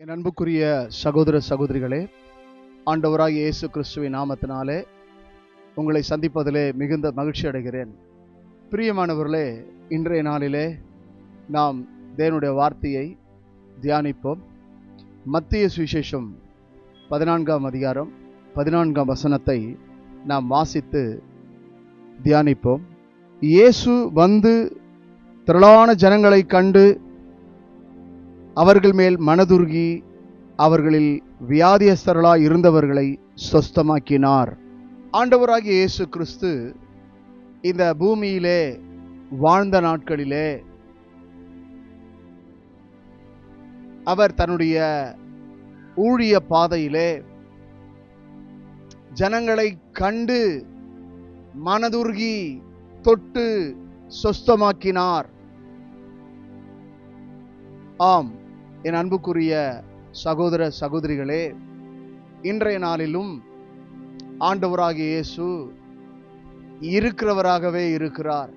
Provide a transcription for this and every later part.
என் அன்புக்குரிய சகோதர சகோதரிகளே, ஆண்டவராகிய இயேசு கிறிஸ்துவின் நாமத்தினாலே உங்களை சந்திப்பதிலே மிகுந்த மகிழ்ச்சி அடைகிறேன். பிரியமானவர்களே, இன்றைய நாளிலே நாம் தேவனுடைய வார்த்தையை தியானிப்போம். மத்தேயு சுவிசேஷம் 14ஆம் அதிகாரம் 14ஆம் வசனத்தை நாம் வாசித்து தியானிப்போம். இயேசு வந்து திரளான ஜனங்களை கண்டு அவர்கள் மேல் மனதுருகி அவர்களில் வியாதியஸ்தர்களாய் இருந்தவர்களை சொஸ்தமாக்கினார். ஆண்டவராகிய இயேசு கிறிஸ்து இந்த பூமியிலே வாழ்ந்த நாட்களிலே அவர் தன்னுடைய ஊழிய பாதையிலே ஜனங்களை கண்டு மனதுருகி தொட்டு சொஸ்தமாக்கினார். ஆம், என் அன்புக்குரிய சகோதர சகோதரிகளே, இன்றைய நாளிலும் ஆண்டவராகிய இயேசு இருக்கிறவராகவே இருக்கிறார்,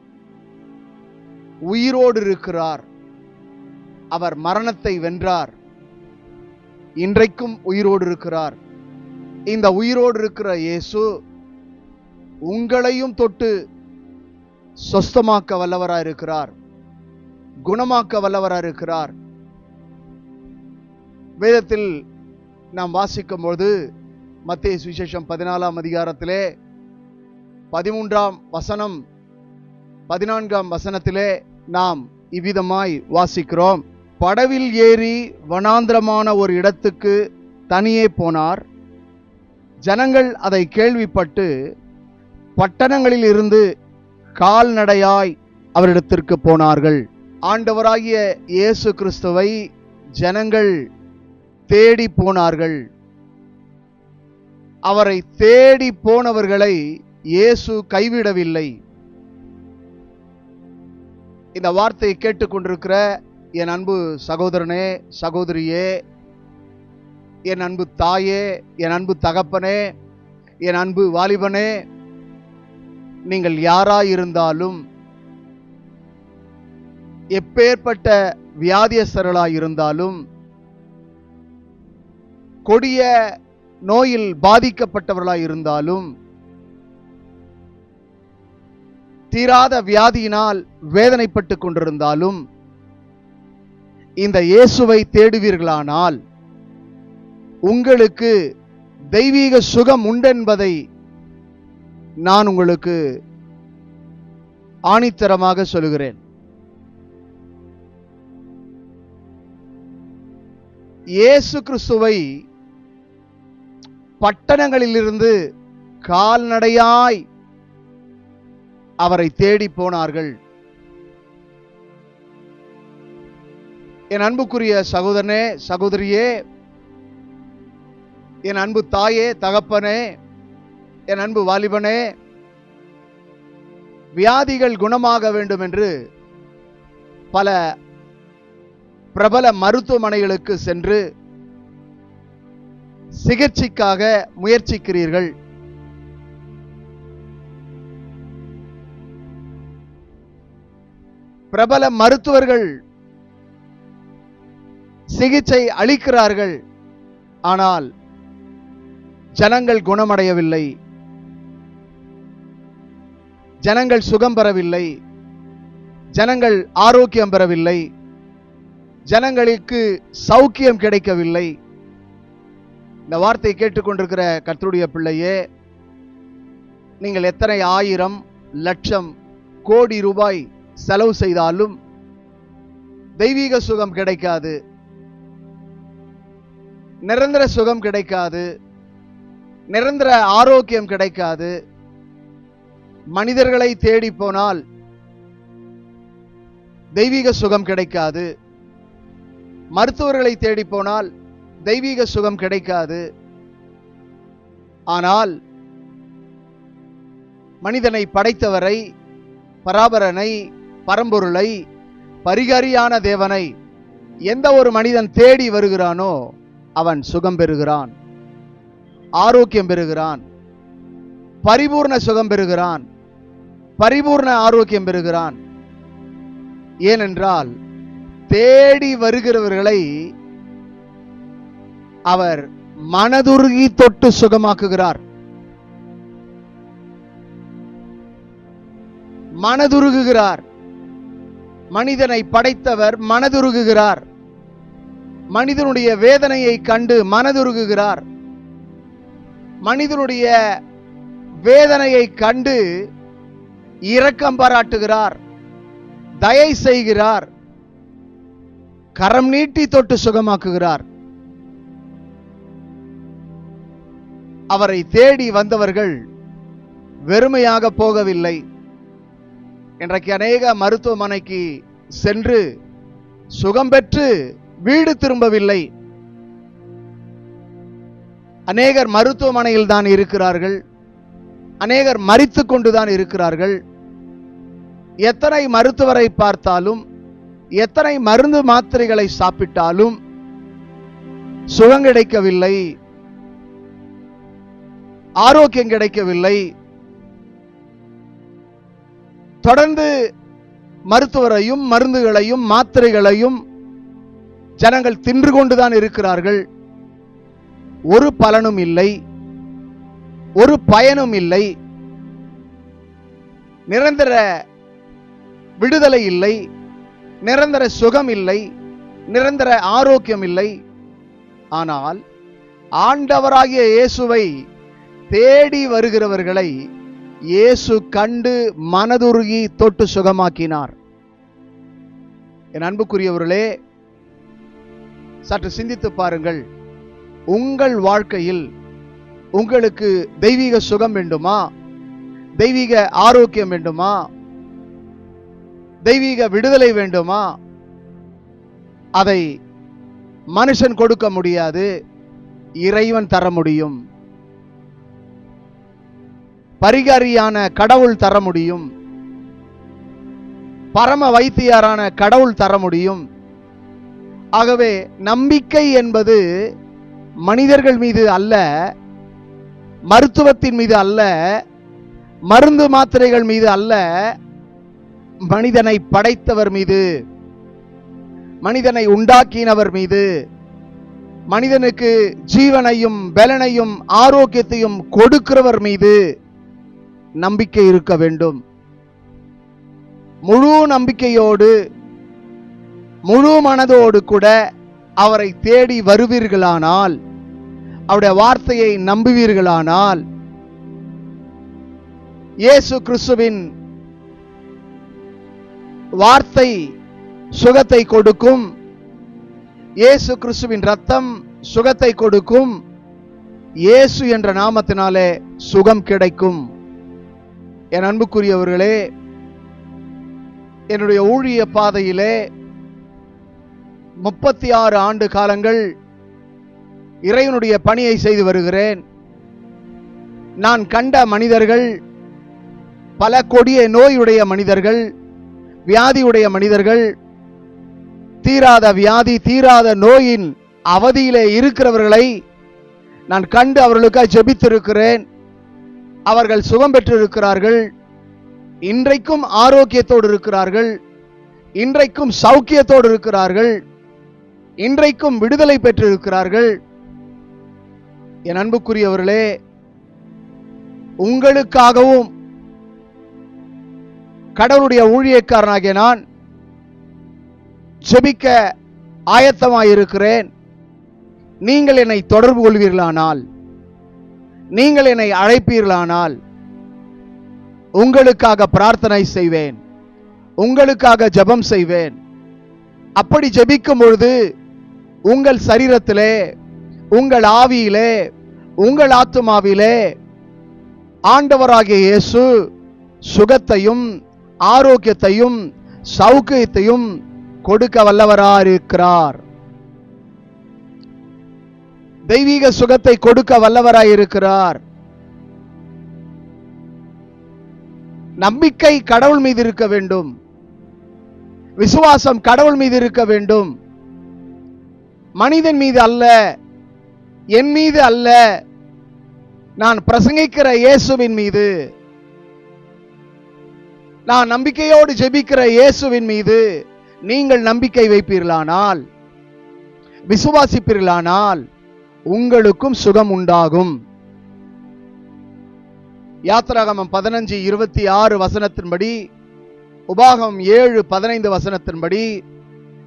உயிரோடு இருக்கிறார். அவர் மரணத்தை வென்றார், இன்றைக்கும் உயிரோடு இருக்கிறார். இந்த உயிரோடு இருக்கிற இயேசு உங்களையும் தொட்டு சொஸ்தமாக்க வல்லவராய் இருக்கிறார், குணமாக்க வல்லவராய் இருக்கிறார். வேதத்தில் நாம் வாசிக்கும் பொழுது மத்தேயு சுவிசேஷம் 14ஆம் அதிகாரத்திலே 13ஆம் வசனம் 14ஆம் வசனத்திலே நாம் இவ்விதமாய் வாசிக்கிறோம். படவில் ஏறி வனாந்திரமான ஒரு இடத்துக்கு தனியே போனார். ஜனங்கள் அதை கேள்விப்பட்டு பட்டணங்களில் இருந்து கால்நடையாய் அவரிடத்திற்கு போனார்கள். ஆண்டவராகிய இயேசு கிறிஸ்துவை ஜனங்கள் தேடி போனார்கள். அவரை தேடி போனவர்களை இயேசு கைவிடவில்லை. இந்த வார்த்தையை கேட்டுக்கொண்டிருக்கிற என் அன்பு சகோதரனே, சகோதரியே, என் அன்பு தாயே, என் அன்பு தகப்பனே, என் அன்பு வாலிபனே, நீங்கள் யாராயிருந்தாலும், எப்பேற்பட்ட வியாதியஸ்தர்களாய் இருந்தாலும், கொடிய நோயில் பாதிக்கப்பட்டவர்களாய் இருந்தாலும், தீராத வியாதியினால் வேதனைப்பட்டு கொண்டிருந்தாலும், இந்த இயேசுவை தேடுவீர்களானால் உங்களுக்கு தெய்வீக சுகம் உண்டென்பதை நான் உங்களுக்கு ஆணித்தரமாக சொல்கிறேன். இயேசு கிறிஸ்துவை பட்டணங்களிலிருந்து கால்நடையாய் அவரை தேடி போனார்கள். என் அன்புக்குரிய சகோதரனே, சகோதரியே, என் அன்பு தாயே, தகப்பனே, என் அன்பு வாலிபனே, வியாதிகள் குணமாக வேண்டும் என்று பல பிரபல மருத்துவமனைகளுக்கு சென்று சிகிச்சைக்காக முயற்சிக்கிறீர்கள். பிரபல மருத்துவர்கள் சிகிச்சை அளிக்கிறார்கள், ஆனால் ஜனங்கள் குணமடையவில்லை, ஜனங்கள் சுகம் பெறவில்லை, ஜனங்கள் ஆரோக்கியம் பெறவில்லை, ஜனங்களுக்கு சௌக்கியம் கிடைக்கவில்லை. இந்த வார்த்தையை கேட்டுக்கொண்டிருக்கிற கர்த்தருடைய பிள்ளையே, நீங்கள் எத்தனை ஆயிரம், லட்சம், கோடி ரூபாய் செலவு செய்தாலும் தெய்வீக சுகம் கிடைக்காது, நிரந்தர சுகம் கிடைக்காது, நிரந்தர ஆரோக்கியம் கிடைக்காது. மனிதர்களை தேடி போனால் தெய்வீக சுகம் கிடைக்காது, மருத்துவர்களை தேடி போனால் தெய்வீக சுகம் கிடைக்காது. ஆனால் மனிதனை படைத்தவரை, பராபரனை, பரம்பொருளை, பரிகாரியான தேவனை எந்த ஒரு மனிதன் தேடி வருகிறானோ அவன் சுகம் பெறுகிறான், ஆரோக்கியம் பெறுகிறான், பரிபூர்ண சுகம் பெறுகிறான், பரிபூர்ண ஆரோக்கியம் பெறுகிறான். ஏனென்றால் தேடி வருகிறவர்களை அவர் மனதுருகி தொட்டு சுகமாக்குகிறார். மனதுருகுகிறார். மனிதனை படைத்தவர் மனதுருகுகிறார். மனிதனுடைய வேதனையை கண்டு மனதுருகுகிறார். மனிதனுடைய வேதனையை கண்டு இரக்கம் பாராட்டுகிறார், தயை செய்கிறார், கரம் நீட்டி தொட்டு சுகமாக்குகிறார். அவரை தேடி வந்தவர்கள் வெறுமையாக போகவில்லை. இன்றைக்கு அநேக மருத்துவமனைக்கு சென்று சுகம் பெற்று வீடு திரும்பவில்லை. அநேகர் மருத்துவமனையில் தான் இருக்கிறார்கள். அநேகர் மரித்துக் கொண்டுதான் இருக்கிறார்கள். எத்தனை மருத்துவரை பார்த்தாலும், எத்தனை மருந்து மாத்திரைகளை சாப்பிட்டாலும் சுகம் கிடைக்கவில்லை, ஆரோக்கியம் கிடைக்கவில்லை. தொடர்ந்து மருத்துவரையும் மருந்துகளையும் மாத்திரைகளையும் ஜனங்கள் தின்று கொண்டுதான் இருக்கிறார்கள். ஒரு பலனும் இல்லை, ஒரு பயனும் இல்லை. நிரந்தர விடுதலை இல்லை, நிரந்தர சுகம் இல்லை, நிரந்தர ஆரோக்கியம் இல்லை. ஆனால் ஆண்டவராகிய இயேசுவை தேடி வருகிறவர்களை இயேசு கண்டு மனதுருகி தொட்டு சுகமாக்கினார். என் அன்புக்குரியவர்களே, சற்று சிந்தித்து பாருங்கள். உங்கள் வாழ்க்கையில் உங்களுக்கு தெய்வீக சுகம் வேண்டுமா? தெய்வீக ஆரோக்கியம் வேண்டுமா? தெய்வீக விடுதலை வேண்டுமா? அதை மனுஷன் கொடுக்க முடியாது, இறைவன் தர முடியும். பரிகாரியான கடவுள் தர முடியும். பரம வைத்தியரான கடவுள் தர முடியும். ஆகவே நம்பிக்கை என்பது மனிதர்கள் மீது அல்ல, மருத்துவத்தின் மீது அல்ல, மருந்து மாத்திரைகள் மீது அல்ல, மனிதனை படைத்தவர் மீது, மனிதனை உண்டாக்கினவர் மீது, மனிதனுக்கு ஜீவனையும் பலனையும் ஆரோக்கியத்தையும் கொடுக்கிறவர் மீது நம்பிக்கை இருக்க வேண்டும். முழு நம்பிக்கையோடு முழு மனதோடு கூட அவரை தேடி வருவீர்களானால், அவருடைய வார்த்தையை நம்புவீர்களானால், இயேசு கிறிஸ்துவின் வார்த்தை சுகத்தை கொடுக்கும், இயேசு கிறிஸ்துவின் ரத்தம் சுகத்தை கொடுக்கும், இயேசு என்ற நாமத்தினாலே சுகம் கிடைக்கும். என் அன்புக்குரியவர்களே, என்னுடைய ஊழிய பாதையிலே 36 ஆண்டு காலங்கள் இறைவனுடைய பணியை செய்து வருகிறேன். நான் கண்ட மனிதர்கள் பல கொடிய நோயுடைய மனிதர்கள், வியாதியுடைய மனிதர்கள், தீராத வியாதி தீராத நோயின் அவதியிலே இருக்கிறவர்களை நான் கண்டு அவர்களுக்காக ஜெபித்திருக்கிறேன். அவர்கள் சுகம் பெற்றிருக்கிறார்கள். இன்றைக்கும் ஆரோக்கியத்தோடு இருக்கிறார்கள், இன்றைக்கும் சௌக்கியத்தோடு இருக்கிறார்கள், இன்றைக்கும் விடுதலை பெற்றிருக்கிறார்கள். என் அன்புக்குரியவர்களே, உங்களுக்காகவும் கடவுளுடைய ஊழியக்காரனாகிய நான் ஜெபிக்க ஆயத்தமாயிருக்கிறேன். நீங்கள் என்னை தொடர்பு கொள்வீர்களானால், நீங்கள் என்னை அழைப்பீர்களானால் உங்களுக்காக பிரார்த்தனை செய்வேன், உங்களுக்காக ஜெபம் செய்வேன். அப்படி ஜெபிக்கும் பொழுது உங்கள் சரீரத்திலே, உங்கள் ஆவியிலே, உங்கள் ஆத்துமாவிலே ஆண்டவராகிய இயேசு சுகத்தையும் ஆரோக்கியத்தையும் சௌக்கியத்தையும் கொடுக்க வல்லவராயிருக்கிறார். தெய்வீக சுகத்தை கொடுக்க வல்லவராயிருக்கிறார். நம்பிக்கை கடவுள் மீது இருக்க வேண்டும், விசுவாசம் கடவுள் மீது இருக்க வேண்டும், மனிதன் மீது அல்ல, என் மீது அல்ல, நான் பிரசங்கிக்கிற இயேசுவின் மீது, நான் நம்பிக்கையோடு ஜெபிக்கிற இயேசுவின் மீது நீங்கள் நம்பிக்கை வைப்பீர்களானால், விசுவாசிப்பீர்களானால் உங்களுக்கும் சுகம் உண்டாகும். யாத்திராகமம் 15:26 வசனத்தின்படி, உபாகமம் 7:15 வசனத்தின்படி,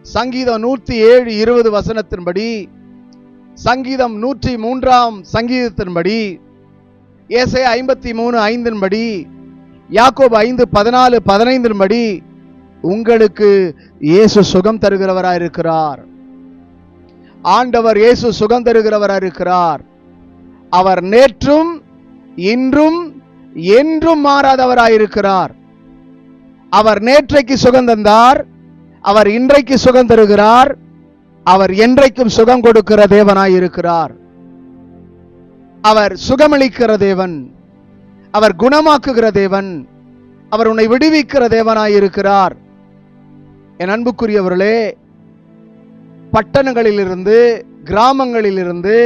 சங்கீதம் 107:20 வசனத்தின்படி, சங்கீதம் 103 சங்கீதத்தின்படி, ஏசாயா 53:5 யாக்கோபு 5:14-15 உங்களுக்கு இயேசு சுகம் தருகிறவராயிருக்கிறார். ஆண்டவர் இயேசு சுகம் தருகிறவராயிருக்கிறார். அவர் நேற்றும் இன்றும் என்றும் மாறாதவராயிருக்கிறார். அவர் நேற்றைக்கு சுகம் தந்தார், அவர் இன்றைக்கு சுகம் தருகிறார், அவர் என்றைக்கும் சுகம் கொடுக்கிற தேவனாயிருக்கிறார். அவர் சுகமளிக்கிற தேவன், அவர் குணமாக்குகிற தேவன், அவர் உன்னை விடுவிக்கிற தேவனாயிருக்கிறார். என் அன்புக்குரியவர்களே, பட்டணங்களிலிருந்து, கிராமங்களிலிருந்து,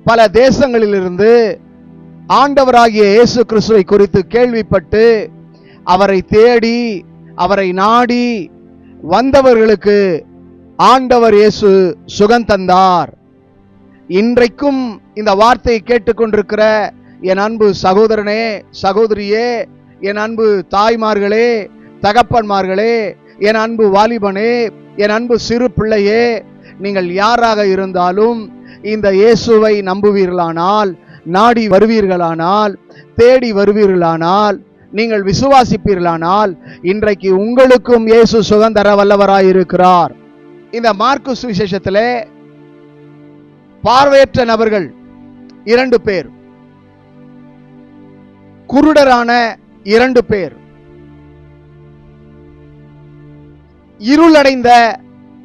பல தேசங்களிலிருந்து ஆண்டவராகிய இயேசு கிறிஸ்துவை குறித்து கேள்விப்பட்டு அவரை தேடி அவரை நாடி வந்தவர்களுக்கு ஆண்டவர் இயேசு சுகம் தந்தார். இன்றைக்கும் இந்த வார்த்தையை கேட்டுக்கொண்டிருக்கிற என் அன்பு சகோதரனே, சகோதரியே, என் அன்பு தாய்மார்களே, தகப்பன்மார்களே, என் அன்பு வாலிபனே, என் அன்பு சிறு பிள்ளையே, நீங்கள் யாராக இருந்தாலும் இந்த இயேசுவை நம்புவீர்களானால், நாடி வருவீர்களானால், தேடி வருவீர்களானால், நீங்கள் விசுவாசிப்பீர்களானால், இன்றைக்கு உங்களுக்கும் இயேசு சுகம் தர வல்லவராயிருக்கிறார். இந்த மார்க்கு சுவிசேஷத்திலே பார்வையற்ற நபர்கள் 2 பேர், குருடரான 2 பேர், இருளடைந்த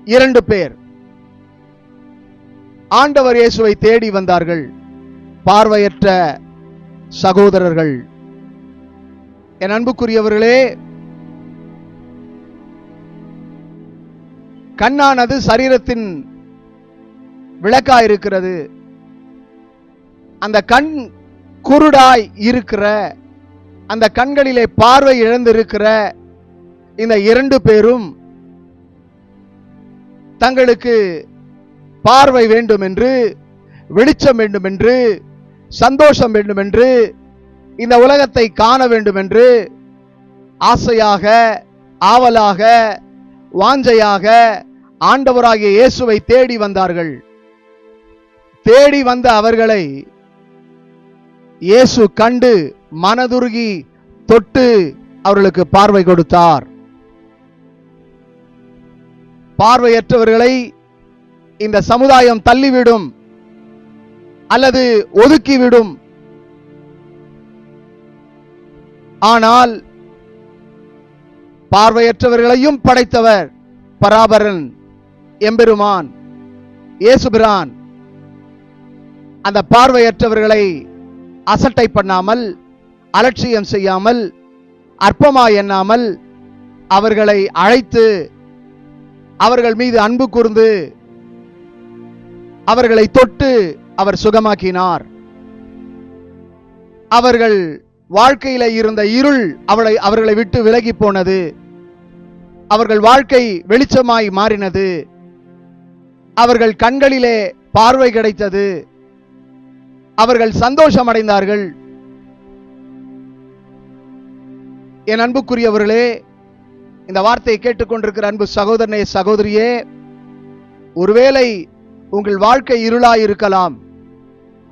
2 பேர் ஆண்டவர் இயேசுவை தேடி வந்தார்கள். பார்வையற்ற சகோதரர்கள். என் அன்புக்குரியவர்களே, கண்ணானது சரீரத்தின் விளக்காயிருக்கிறது. அந்த கண் குருடாய் இருக்கிற, அந்த கண்களிலே பார்வை இழந்திருக்கிற இந்த 2 பேரும் தங்களுக்கு பார்வை வேண்டும் என்று, வெளிச்சம் வேண்டும் என்று, சந்தோஷம் வேண்டும் என்று, இந்த உலகத்தை காண வேண்டும் என்று ஆசையாக, ஆவலாக, வாஞ்சையாக ஆண்டவராகிய இயேசுவை தேடி வந்தார்கள். தேடி வந்த அவர்களை இயேசு கண்டு மனதுருகி தொட்டு அவர்களுக்கு பார்வை கொடுத்தார். பார்வையற்றவர்களை இந்த சமுதாயம் தள்ளிவிடும் அல்லது ஒதுக்கிவிடும். ஆனால் பார்வையற்றவர்களையும் படைத்தவர் பராபரன் எம்பெருமான் இயேசுபிரான் அந்த பார்வையற்றவர்களை அசட்டை பண்ணாமல், அலட்சியம் செய்யாமல், அற்பமாய் எண்ணாமல் அவர்களை அழைத்து அவர்கள் மீது அன்பு கூர்ந்து அவர்களை தொட்டு அவர் சுகமாக்கினார். அவர்கள் வாழ்க்கையில இருந்த இருள் அவர்களை விட்டு விலகி போனது. அவர்கள் வாழ்க்கை வெளிச்சமாய் மாறினது. அவர்கள் கண்களிலே பார்வை கிடைத்தது. அவர்கள் சந்தோஷம் அடைந்தார்கள். என் அன்புக்குரியவர்களே, இந்த வார்த்தையை கேட்டுக்கொண்டிருக்கிற அன்பு சகோதரனே, சகோதரியே, ஒருவேளை உங்கள் வாழ்க்கை இருளாய் இருக்கலாம்.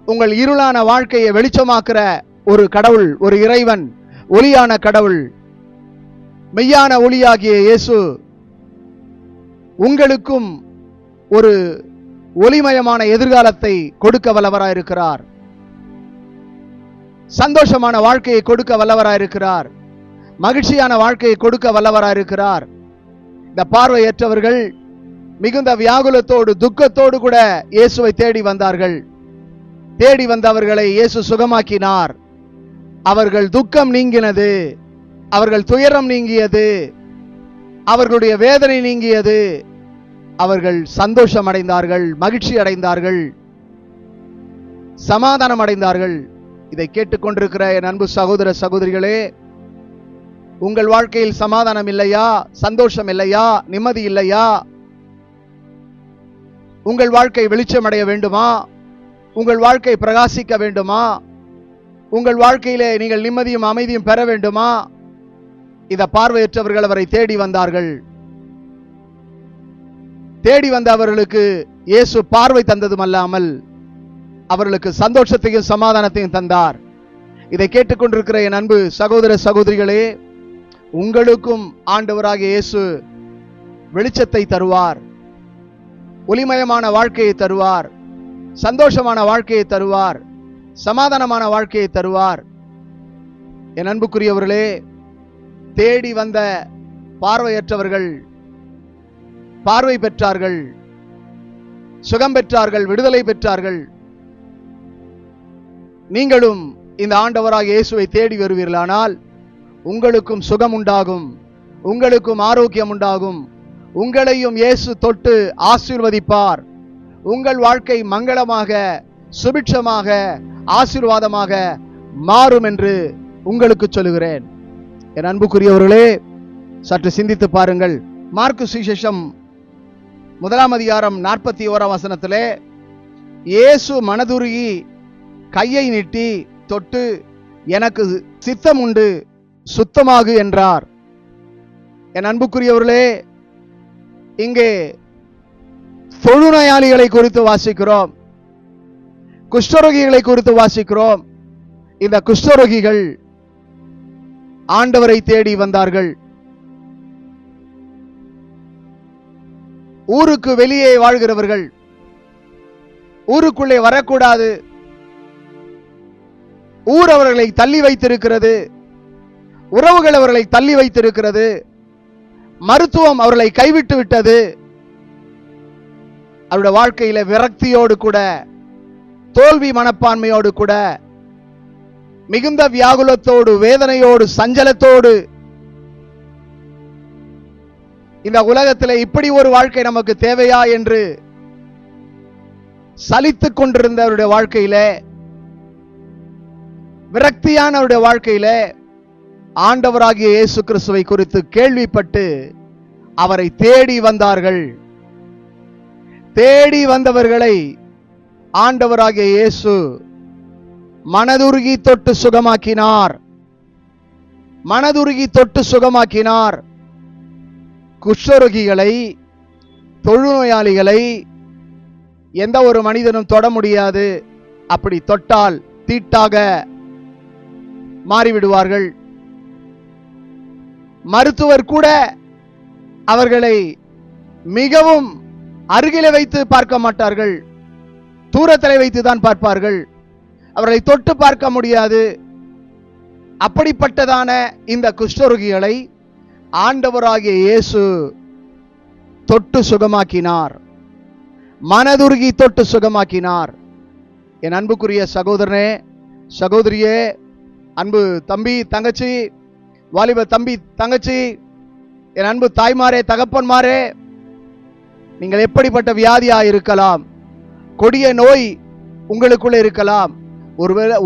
உங்கள் இருளான வாழ்க்கையை வெளிச்சமாக்குற ஒரு கடவுள், ஒரு இறைவன், ஒளியான கடவுள், மெய்யான ஒளியாகிய இயேசு உங்களுக்கும் ஒரு ஒளிமயமான எதிர்காலத்தை கொடுக்க வல்லவராயிருக்கிறார். சந்தோஷமான வாழ்க்கையை கொடுக்க வல்லவராயிருக்கிறார். மகிழ்ச்சியான வாழ்க்கையை கொடுக்க வல்லவராயிருக்கிறார். இந்த பார்வையற்றவர்கள் மிகுந்த வியாகுலத்தோடு, துக்கத்தோடு கூட இயேசுவை தேடி வந்தார்கள். தேடி வந்தவர்களை இயேசு சுகமாக்கினார். அவர்கள் துக்கம் நீங்கினது, அவர்கள் துயரம் நீங்கியது, அவர்களுடைய வேதனை நீங்கியது. அவர்கள் சந்தோஷம் அடைந்தார்கள், மகிழ்ச்சி அடைந்தார்கள், சமாதானம் அடைந்தார்கள். இதை கேட்டுக்கொண்டிருக்கிற என் அன்பு சகோதர சகோதரிகளே, உங்கள் வாழ்க்கையில் சமாதானம் இல்லையா? சந்தோஷம் இல்லையா? நிம்மதி இல்லையா? உங்கள் வாழ்க்கை வெளிச்சம் அடைய வேண்டுமா? உங்கள் வாழ்க்கை பிரகாசிக்க வேண்டுமா? உங்கள் வாழ்க்கையிலே நீங்கள் நிம்மதியும் அமைதியும் பெற வேண்டுமா? இத பார்வையற்றவர்கள் அவரை தேடி வந்தார்கள். தேடி வந்த அவர்களுக்கு இயேசு பார்வை தந்ததும் அல்லாமல் அவர்களுக்கு சந்தோஷத்தையும் சமாதானத்தையும் தந்தார். இதை கேட்டுக்கொண்டிருக்கிற என் அன்பு சகோதர சகோதரிகளே, உங்களுக்கும் ஆண்டவராகிய இயேசு வெளிச்சத்தை தருவார், ஒளிமயமான வாழ்க்கையை தருவார், சந்தோஷமான வாழ்க்கையை தருவார், சமாதானமான வாழ்க்கையை தருவார். என் அன்புக்குரியவர்களே, தேடி வந்த பார்வையற்றவர்கள் பார்வை பெற்றார்கள், சுகம் பெற்றார்கள், விடுதலை பெற்றார்கள். நீங்களும் இந்த ஆண்டவராகிய இயேசுவை தேடி வருவீர்களானால் உங்களுக்கும் சுகம் உண்டாகும், உங்களுக்கும் ஆரோக்கியம் உண்டாகும், உங்களையும் இயேசு தொட்டு ஆசீர்வதிப்பார். உங்கள் வாழ்க்கை மங்களமாக, சுபிட்சமாக, ஆசீர்வாதமாக மாறும் என்று உங்களுக்கு சொல்லுகிறேன். என் அன்புக்குரியவர்களே, சற்று சிந்தித்து பாருங்கள். மார்க்கு சுவிசேஷம் 1 அதிகாரம் 41 வசனத்திலே இயேசு மனதுருகி கையை நீட்டி தொட்டு, எனக்கு சித்தம் உண்டு, சுத்தமாகு என்றார். என் அன்புக்குரியவர்களே, இங்கே தொழுநோயாளிகளை குறித்து வாசிக்கிறோம், குஷ்டரோகிகளை குறித்து வாசிக்கிறோம். இந்த குஷ்டரோகிகள் ஆண்டவரை தேடி வந்தார்கள். ஊருக்கு வெளியே வாழ்கிறவர்கள், ஊருக்குள்ளே வரக்கூடாது, ஊர் அவர்களை தள்ளி வைத்திருக்கிறது, உறவுகள் அவர்களை தள்ளி வைத்திருக்கிறது, மருத்துவம் அவர்களை கைவிட்டு விட்டது. அவருடைய வாழ்க்கையில விரக்தியோடு கூட, தோல்வி மனப்பான்மையோடு கூட, மிகுந்த வியாகுலத்தோடு, வேதனையோடு, சஞ்சலத்தோடு, இந்த உலகத்தில் இப்படி ஒரு வாழ்க்கை நமக்கு தேவையா என்று சலித்துக் கொண்டிருந்தவருடைய வாழ்க்கையிலே, விரக்தியானவருடைய வாழ்க்கையிலே ஆண்டவராகிய இயேசு கிறிஸ்துவை குறித்து கேள்விப்பட்டு அவரை தேடி வந்தார்கள். தேடி வந்தவர்களை ஆண்டவராகிய இயேசு மனதுருகி தொட்டு சுகமாக்கினார். மனதுருகி தொட்டு சுகமாக்கினார். குஷ்டரோகிகளை, தொழுநோயாளிகளை எந்த ஒரு மனிதனும் தொட முடியாது. அப்படி தொட்டால் தீட்டாக மாறிவிடுவார்கள். மருத்துவர் கூட அவர்களை மிகவும் அருகிலே வைத்து பார்க்க மாட்டார்கள், தூரத்திலே வைத்து தான் பார்ப்பார்கள். அவர்களை தொட்டு பார்க்க முடியாது. அப்படிப்பட்டதான இந்த குஷ்டரோகிகளை ஆண்டவராகிய இயேசு தொட்டு சுகமாக்கினார், மனதுருகி தொட்டு சுகமாக்கினார். என் அன்புக்குரிய சகோதரனே, சகோதரியே, அன்பு தம்பி தங்கச்சி, வாலிப தம்பி தங்கச்சி, என் அன்பு தாய்மாரே, தகப்பன்மாரே, நீங்கள் எப்படிப்பட்ட வியாதியா இருக்கலாம், கொடிய நோய் உங்களுக்குள்ள இருக்கலாம்,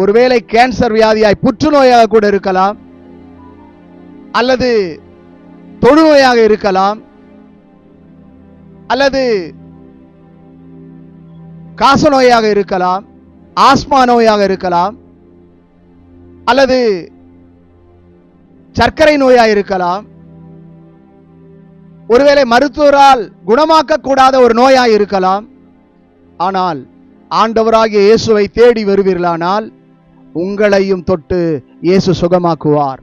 ஒருவேளை கேன்சர் வியாதியாய் புற்றுநோயாக கூட இருக்கலாம், அல்லது தொழுநோயாக இருக்கலாம், அல்லது காச நோயாக இருக்கலாம், ஆஸ்மா நோயாக இருக்கலாம், அல்லது சர்க்கரை நோயாக இருக்கலாம், ஒருவேளை மருத்துவரால் குணமாக்க கூடாத ஒரு நோயாக இருக்கலாம். ஆனால் ஆண்டவராகிய இயேசுவை தேடி வருவீர்களானால் உங்களையும் தொட்டு இயேசு சுகமாக்குவார்,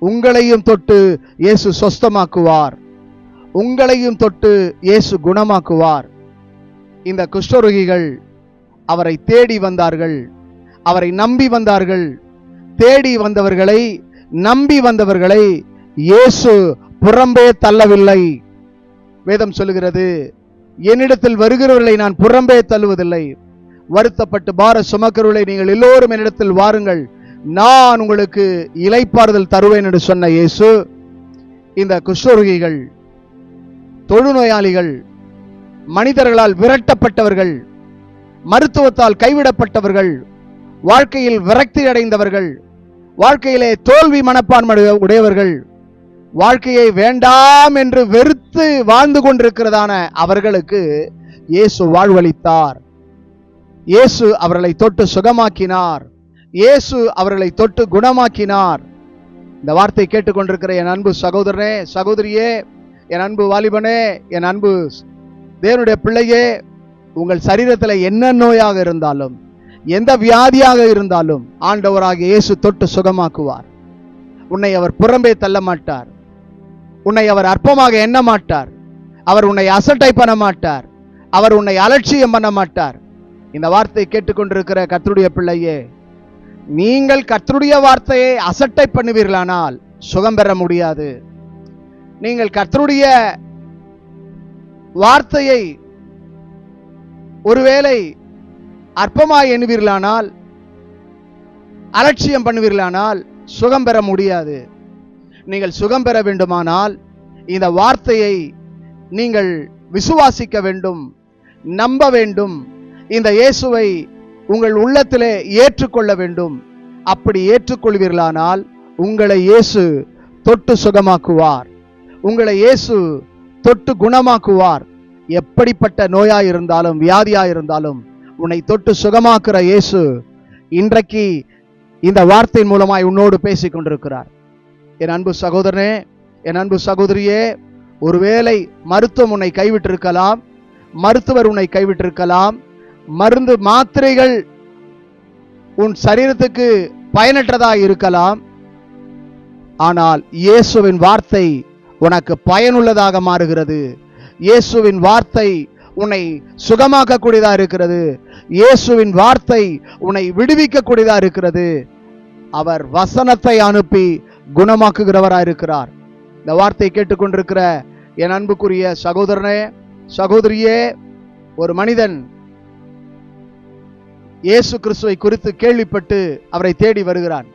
உங்களையும் தொட்டு இயேசு சொஸ்தமாக்குவார், உங்களையும் தொட்டு இயேசு குணமாக்குவார். இந்த குஷ்டரோகிகள் அவரை தேடி வந்தார்கள், அவரை நம்பி வந்தார்கள். தேடி வந்தவர்களை, நம்பி வந்தவர்களை இயேசு புறம்பே தள்ளவில்லை. வேதம் சொல்லுகிறது, என்னிடத்தில் வருகிறவர்களை நான் புறம்பே தள்ளுவதில்லை. வருத்தப்பட்டு பார சுமக்கிறவர்களை நீங்கள் எல்லோரும் என்னிடத்தில் வாருங்கள், நான் உங்களுக்கு இளைப்பாறுதல் தருவேன் என்று சொன்ன இயேசு இந்த குஷ்டரோகிகள், தொழுநோயாளிகள், மனிதர்களால் விரட்டப்பட்டவர்கள், மருத்துவத்தால் கைவிடப்பட்டவர்கள், வாழ்க்கையில் விரக்தி அடைந்தவர்கள், வாழ்க்கையிலே தோல்வி மனப்பான்மை உடையவர்கள், வாழ்க்கையை வேண்டாம் என்று வெறுத்து வாழ்ந்து கொண்டிருக்கிறதான அவர்களுக்கு இயேசு வாழ்வளித்தார். இயேசு அவர்களை தொட்டு சுகமாக்கினார். இயேசு அவர்களை தொட்டு குணமாக்கினார். இந்த வார்த்தை கேட்டுக்கொண்டிருக்கிற என் அன்பு சகோதரனே, சகோதரியே, என் அன்பு வாலிபனே, என் அன்பு தேவனுடைய பிள்ளையே, உங்கள் சரீரத்தில் என்ன நோயாக இருந்தாலும், எந்த வியாதியாக இருந்தாலும் ஆண்டவராகிய இயேசு தொட்டு சுகமாக்குவார். உன்னை அவர் புறம்பே தள்ள மாட்டார். உன்னை அவர் அற்பமாக எண்ண மாட்டார். அவர் உன்னை அசட்டை பண்ண மாட்டார். அவர் உன்னை அலட்சியம் பண்ண மாட்டார். இந்த வார்த்தை கேட்டுக்கொண்டிருக்கிற கர்த்தருடைய பிள்ளையே, நீங்கள் கர்த்தருடைய வார்த்தையை அசட்டை பண்ணுவீர்களானால் சுகம் பெற முடியாது. நீங்கள் கர்த்தருடைய வார்த்தையை ஒருவேளை அற்பமாய் எண்ணுவீர்களானால், அலட்சியம் பண்ணுவீர்களானால் சுகம் பெற முடியாது. நீங்கள் சுகம் பெற வேண்டுமானால் இந்த வார்த்தையை நீங்கள் விசுவாசிக்க வேண்டும், நம்ப வேண்டும். இந்த இயேசுவை உங்கள் உள்ளத்திலே ஏற்றுக்கொள்ள வேண்டும். அப்படி ஏற்றுக்கொள்வீர்களானால் உங்களை இயேசு தொட்டு சுகமாக்குவார். உங்களை இயேசு தொட்டு குணமாக்குவார். எப்படிப்பட்ட நோயாய் இருந்தாலும், வியாதியாய் இருந்தாலும் உன்னை தொட்டு சுகமாக்குற இயேசு இன்றைக்கு இந்த வார்த்தையின் மூலமாய் உன்னோடு பேசிக் கொண்டிருக்கிறார். என் அன்பு சகோதரனே, என் அன்பு சகோதரியே, ஒருவேளை மருத்துவம் உன்னை கைவிட்டிருக்கலாம், மருத்துவர் உன்னை கைவிட்டிருக்கலாம், மருந்து மாத்திரைகள் உன் சரீரத்துக்கு பயனற்றதாக இருக்கலாம். ஆனால் இயேசுவின் வார்த்தை உனக்கு பயனுள்ளதாக மாறுகிறது. இயேசுவின் வார்த்தை உன்னை சுகமாக்கக்கூடியதா இருக்கிறது. இயேசுவின் வார்த்தை உன்னை விடுவிக்கக்கூடியதா இருக்கிறது. அவர் வசனத்தை அனுப்பி குணமாக்குகிறவராக இருக்கிறார். இந்த வார்த்தை கேட்டுக்கொண்டிருக்கிற என் அன்புக்குரிய சகோதரனே, சகோதரியே, ஒரு மனிதன் இயேசு கிறிஸ்துவை குறித்து கேள்விப்பட்டு அவரை தேடி வருகிறான்.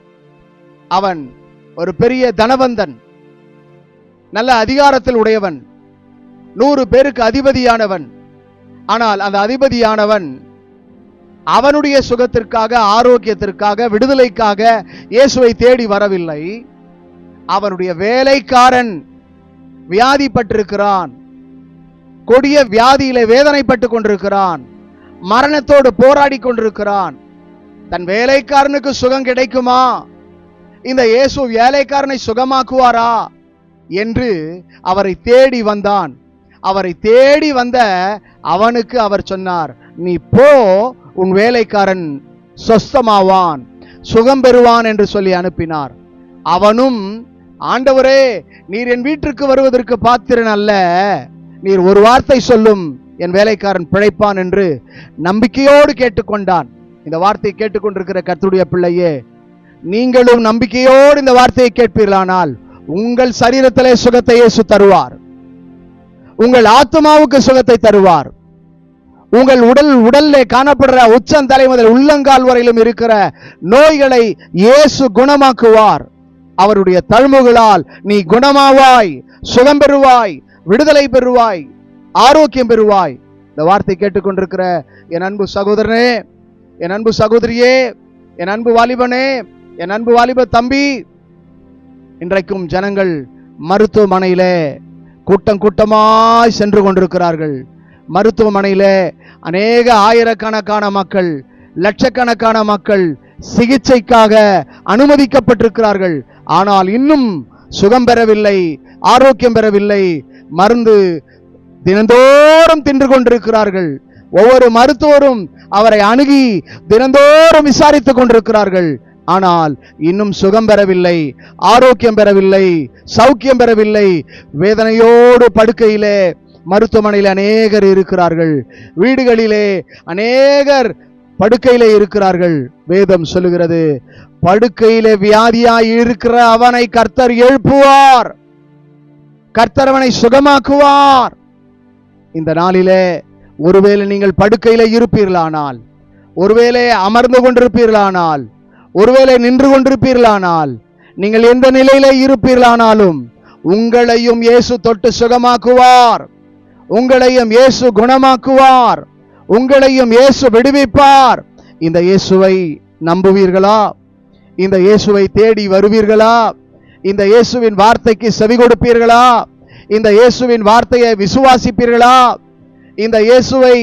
அவன் ஒரு பெரிய தனவந்தன், நல்ல அதிகாரத்தில் உடையவன், 100 பேருக்கு அதிபதியானவன். ஆனால் அந்த அதிபதியானவன் அவனுடைய சுகத்திற்காக, ஆரோக்கியத்திற்காக, விடுதலைக்காக இயேசுவை தேடி வரவில்லை. அவனுடைய வேலைக்காரன் வியாதிப்பட்டிருக்கிறான், கொடிய வியாதியிலே வேதனைப்பட்டு கொண்டிருக்கிறான், மரணத்தோடு போராடி கொண்டிருக்கிறான். தன் வேலைக்காரனுக்கு சுகம் கிடைக்குமா, இந்த இயேசு வேலைக்காரனை சுகமாக்குவாரா என்று அவரை தேடி வந்தான். அவரை தேடி வந்த அவனுக்கு அவர் சொன்னார், நீ போ, உன் வேலைக்காரன் சொஸ்தமாவான், சுகம் பெறுவான் என்று சொல்லி அனுப்பினார். அவனும், ஆண்டவரே, நீர் என் வீட்டிற்கு வருவதற்கு பாத்திரன் அல்ல, நீர் ஒரு வார்த்தை சொல்லும், என் வேலைக்காரன் பிழைப்பான் என்று நம்பிக்கையோடு கேட்டுக்கொண்டான். இந்த வார்த்தையை கேட்டுக்கொண்டிருக்கிற கர்த்தருடைய பிள்ளையே, நீங்களும் நம்பிக்கையோடு இந்த வார்த்தையை கேட்பீர்களானால் உங்கள் சரீரத்திலே சுகத்தை இயேசு தருவார். உங்கள் ஆத்மாவுக்கு சுகத்தை தருவார். உங்கள் உடலிலே காணப்படுற உச்சந்தலை முதல் உள்ளங்கால் வரையிலும் இருக்கிற நோய்களை இயேசு குணமாக்குவார். அவருடைய தழும்புகளால் நீ குணமாவாய், சுகம் பெறுவாய், விடுதலை பெறுவாய், ஆரோக்கியம் பெறுவாய். இந்த வார்த்தை கேட்டுக்கொண்டிருக்கிற என் அன்பு சகோதரனே, என் அன்பு சகோதரியே, என் அன்பு வாலிபனே, என் அன்பு வாலிப தம்பி, இன்றைக்கும் ஜனங்கள் மருத்துவமனையிலே கூட்டம் கூட்டமாய் சென்று கொண்டிருக்கிறார்கள். மருத்துவமனையிலே அநேக ஆயிரக்கணக்கான மக்கள், லட்சக்கணக்கான மக்கள் சிகிச்சைக்காக அனுமதிக்கப்பட்டிருக்கிறார்கள். ஆனால் இன்னும் சுகம் பெறவில்லை, ஆரோக்கியம் பெறவில்லை. மருந்து தினந்தோறும் தின்று கொண்டிருக்கிறார்கள். ஒவ்வொரு மருத்துவரும் அவரை அணுகி தினந்தோறும் விசாரித்துக் கொண்டிருக்கிறார்கள். ஆனால் இன்னும் சுகம் பெறவில்லை, ஆரோக்கியம் பெறவில்லை, சௌக்கியம் பெறவில்லை. வேதனையோடு படுக்கையிலே மருத்துவமனையில் அநேகர் இருக்கிறார்கள். வீடுகளிலே அநேகர் படுக்கையிலே இருக்கிறார்கள். வேதம் சொல்லுகிறது, படுக்கையிலே வியாதியாய் இருக்கிற அவனை கர்த்தர் எழுப்புவார், கர்த்தர் அவனை சுகமாக்குவார். இந்த நாளிலே ஒருவேளை நீங்கள் படுக்கையிலே இருப்பீர்களானால், ஒருவேளை அமர்ந்து கொண்டிருப்பீர்களானால், ஒருவேளை நின்று கொண்டிருப்பீர்களானால், நீங்கள் எந்த நிலையிலே இருப்பீர்களானாலும் உங்களையும் இயேசு தொட்டு சுகமாக்குவார், உங்களையும் இயேசு குணமாக்குவார், உங்களையும் இயேசு விடுவிப்பார். இந்த இயேசுவை நம்புவீர்களா? இந்த இயேசுவை தேடி வருவீர்களா? இந்த இயேசுவின் வார்த்தைக்கு செவி கொடுப்பீர்களா? இந்த இயேசுவின் வார்த்தையை விசுவாசிப்பீர்களா? இந்த இயேசுவை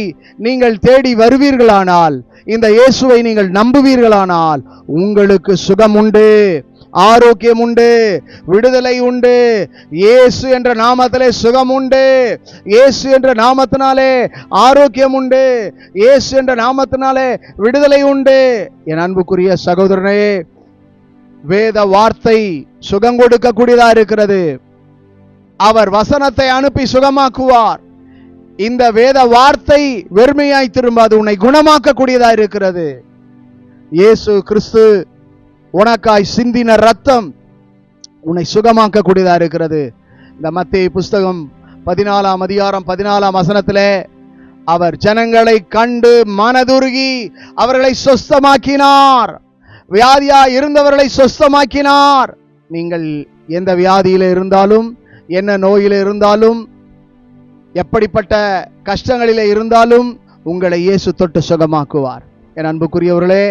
நீங்கள் தேடி வருவீர்களானால், இந்த இயேசுவை நீங்கள் நம்புவீர்களானால் உங்களுக்கு சுகம் உண்டு, ஆரோக்கியம் உண்டு, விடுதலை உண்டு. இயேசு என்ற நாமத்திலே சுகம் உண்டு, இயேசு என்ற நாமத்தினாலே ஆரோக்கியம் உண்டு, இயேசு என்ற நாமத்தினாலே விடுதலை உண்டு. என் அன்புக்குரிய சகோதரனே, வேத வார்த்தை சுகம் கொடுக்கக்கூடியதா இருக்கிறது. அவர் வசனத்தை அனுப்பி சுகமாக்குவார். இந்த வேத வார்த்தை வெறுமையாய் திரும்பாது, உன்னை குணமாக்கக்கூடியதா இருக்கிறது. இயேசு கிறிஸ்து உனக்காய் சிந்தின ரத்தம் உன்னை சுகமாக்கக்கூடியதா இருக்கிறது. இந்த மத்தேயு புஸ்தகம் 14ஆம் அதிகாரம் 14ஆம் வசனத்திலே அவர் ஜனங்களை கண்டு மனதுருகி அவர்களை சொஸ்தமாக்கினார். வியாதியா இருந்தவர்களை சொஸ்தமாக்கினார். நீங்கள் எந்த வியாதியில இருந்தாலும், என்ன நோயில இருந்தாலும், எப்படிப்பட்ட கஷ்டங்களிலே இருந்தாலும் உங்களை இயேசு தொட்டு சுகமாக்குவார். என் அன்புக்குரியவர்களே,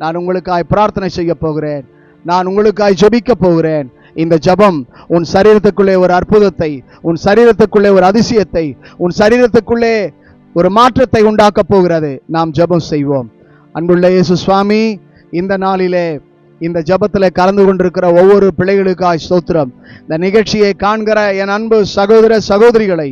நான் உங்களுக்காய் பிரார்த்தனை செய்ய போகிறேன். நான் உங்களுக்காய் ஜெபிக்க போகிறேன். இந்த ஜெபம் உன் சரீரத்துக்குள்ளே ஒரு அற்புதத்தை, உன் சரீரத்துக்குள்ளே ஒரு அதிசயத்தை, உன் சரீரத்துக்குள்ளே ஒரு மாற்றத்தை உண்டாக்க போகிறது. நாம் ஜெபம் செய்வோம். அன்புள்ள இயேசு சுவாமி, இந்த நாளிலே இந்த ஜெபத்தில் கலந்து கொண்டிருக்கிற ஒவ்வொரு பிள்ளைகளுக்காய் ஸ்தோத்திரம். இந்த நிகழ்ச்சியை காண்கிற என் அன்பு சகோதர சகோதரிகளை,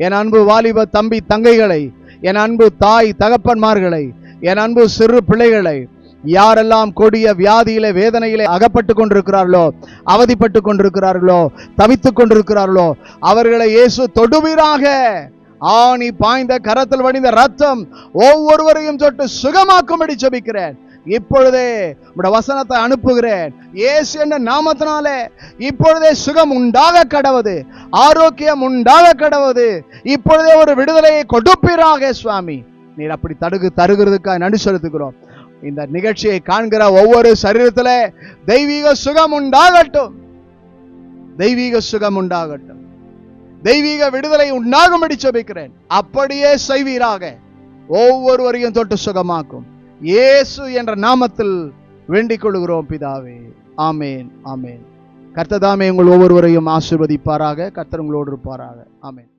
என் அன்பு வாலிப தம்பி தங்கைகளை, என் அன்பு தாய் தகப்பன்மார்களை, என் அன்பு சிறு பிள்ளைகளை, யாரெல்லாம் கொடிய வியாதியிலே வேதனையிலே அகப்பட்டு கொண்டிருக்கிறார்களோ, அவதிப்பட்டு கொண்டிருக்கிறார்களோ, தவித்துக் கொண்டிருக்கிறார்களோ, அவர்களை இயேசு தொடுவீராக. ஆணி பாய்ந்த கரத்தில் வடிந்த ரத்தம் ஒவ்வொருவரையும் தொட்டு சுகமாக்கும்படி ஜெபிக்கிறேன். இப்பொழுதே உம்முடைய வசனத்தை அனுப்புகிறேன். இயேசு என்ற நாமத்தினாலே இப்பொழுதே சுகம் உண்டாக கடவுது, ஆரோக்கியம் உண்டாக கடவுது. இப்பொழுதே ஒரு விடுதலையை கொடுப்பீராக சுவாமி. நீர் அப்படி தருகிறதுக்காக நன்றி செலுத்துகிறோம். இந்த நிகழ்ச்சியை காண்கிற ஒவ்வொரு சரீரத்திலே தெய்வீக சுகம் உண்டாகட்டும், தெய்வீக சுகம் உண்டாகட்டும், தெய்வீக விடுதலை உண்டாகும்படி ஜெபிக்கிறேன். அப்படியே செய்வீராக. ஒவ்வொருவரையும் தொட்டு சுகமாக்கும் இயேசு என்ற நாமத்தில் வேண்டிக் கொள்கிறோம் பிதாவே. ஆமேன், ஆமேன். கர்த்தர் தாமே உங்கள் ஒவ்வொருவரையும் ஆசீர்வதிப்பாராக. கர்த்தர் உங்களோடு இருப்பாராக. ஆமேன்.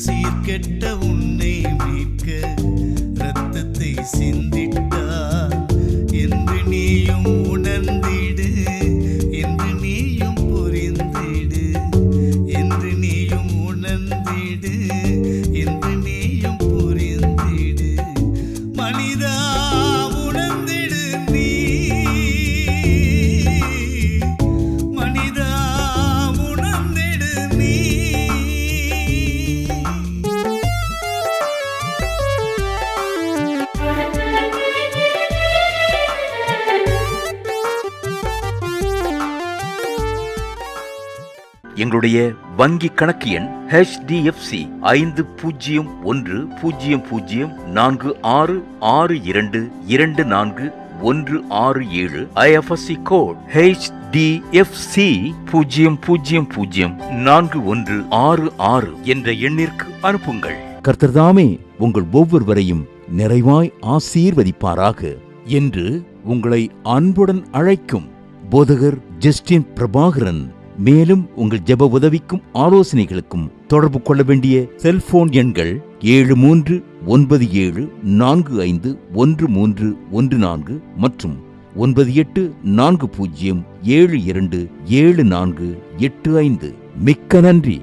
சீர்கெட்ட உன்னை மீட்க இரத்தத்தை சிந்திட்டார் என்று நீயும் உணர்ந்திடு, என்று நீயும் புரிந்திடு, என்று நீயும் உணர்ந்திடு, என்று நீயும் புரிந்திடு. மனிதா உணர்ந்திடு நீ, மனிதா உணர்ந்திடு நீ. எங்களுடைய வங்கி கணக்கு எண் HDFC 501046622467. IFSC கோட் HDFC 000416 என்ற எண்ணிற்கு அனுப்புங்கள். கர்த்தர்தாமே உங்கள் ஒவ்வொருவரையும் நிறைவாய் ஆசீர்வதிப்பாராக என்று உங்களை அன்புடன் அழைக்கும் போதகர் ஜஸ்டின் பிரபாகரன். மேலும் உங்கள் ஜெப உதவிக்கும் ஆலோசனைகளுக்கும் தொடர்பு கொள்ள வேண்டிய செல்போன் எண்கள் 7393451314 மற்றும் 9840727485. மிக்க நன்றி.